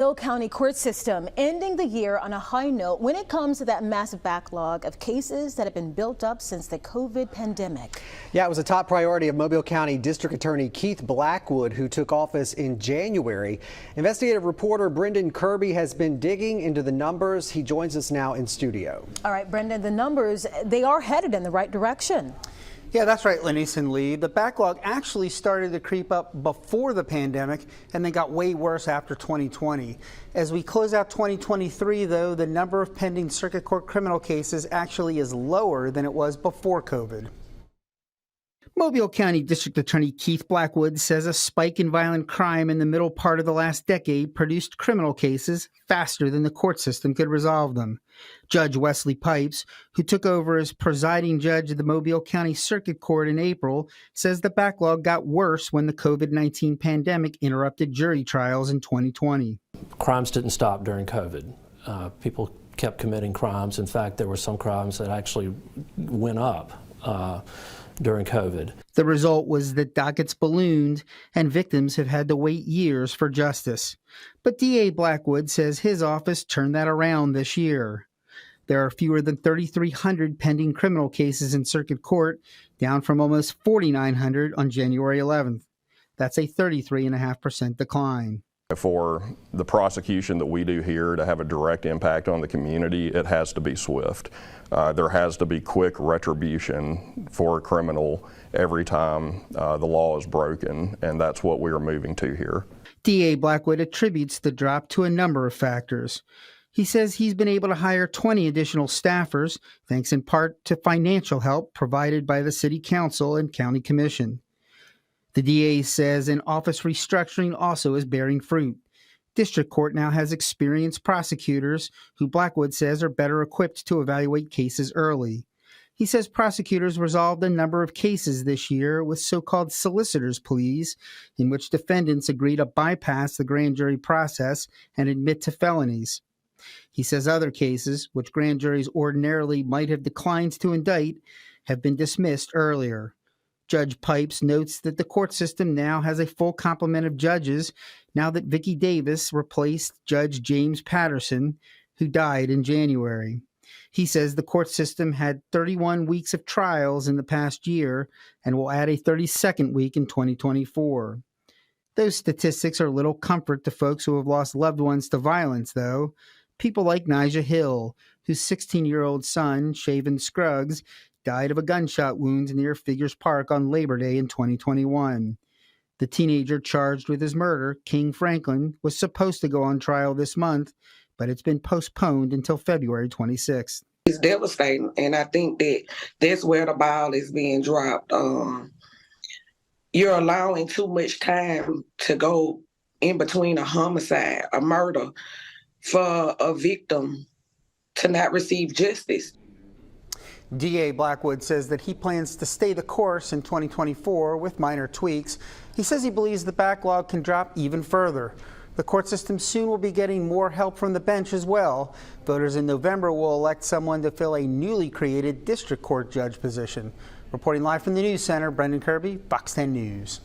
Bill County court system ending the year on a high note when it comes to that massive backlog of cases that have been built up since the COVID pandemic. Yeah, it was a top priority of Mobile County District Attorney Keith Blackwood, who took office in January. Investigative reporter Brendan Kirby has been digging into the numbers. He joins us now in studio. All right, Brendan, the numbers, they are headed in the right direction. Yeah, that's right, Lenise and Lee. The backlog actually started to creep up before the pandemic and then got way worse after 2020. As we close out 2023, though, the number of pending circuit court criminal cases actually is lower than it was before COVID. Mobile County District Attorney Keith Blackwood says a spike in violent crime in the middle part of the last decade produced criminal cases faster than the court system could resolve them. Judge Wesley Pipes, who took over as presiding judge of the Mobile County Circuit Court in April, says the backlog got worse when the COVID-19 pandemic interrupted jury trials in 2020. Crimes didn't stop during COVID. People kept committing crimes. In fact, there were some crimes that actually went up during COVID. The result was that dockets ballooned and victims have had to wait years for justice. But DA Blackwood says his office turned that around this year. There are fewer than 3,300 pending criminal cases in circuit court, down from almost 4,900 on January 11th. That's a 33.5% decline. For the prosecution that we do here to have a direct impact on the community, it has to be swift. There has to be quick retribution for a criminal every time the law is broken, and that's what we are moving to here. DA Blackwood attributes the drop to a number of factors. He says he's been able to hire 20 additional staffers, thanks in part to financial help provided by the City Council and County Commission. The DA says an office restructuring also is bearing fruit. District Court now has experienced prosecutors who Blackwood says are better equipped to evaluate cases early. He says prosecutors resolved a number of cases this year with so-called solicitor's pleas, in which defendants agree to bypass the grand jury process and admit to felonies. He says other cases, which grand juries ordinarily might have declined to indict, have been dismissed earlier. Judge Pipes notes that the court system now has a full complement of judges now that Vicki Davis replaced Judge James Patterson, who died in January. He says the court system had 31 weeks of trials in the past year and will add a 32nd week in 2024. Those statistics are little comfort to folks who have lost loved ones to violence, though. People like Nijah Hill, whose 16-year-old son, Shaven Scruggs, died of a gunshot wound near Figures Park on Labor Day in 2021. The teenager charged with his murder, King Franklin, was supposed to go on trial this month, but it's been postponed until February 26th. It's devastating, and I think that that's where the ball is being dropped. You're allowing too much time to go in between a homicide, a murder, for a victim to not receive justice. DA Blackwood says that he plans to stay the course in 2024 with minor tweaks. He says he believes the backlog can drop even further. The court system soon will be getting more help from the bench as well. Voters in November will elect someone to fill a newly created district court judge position. Reporting live from the News Center, Brendan Kirby, Fox 10 News.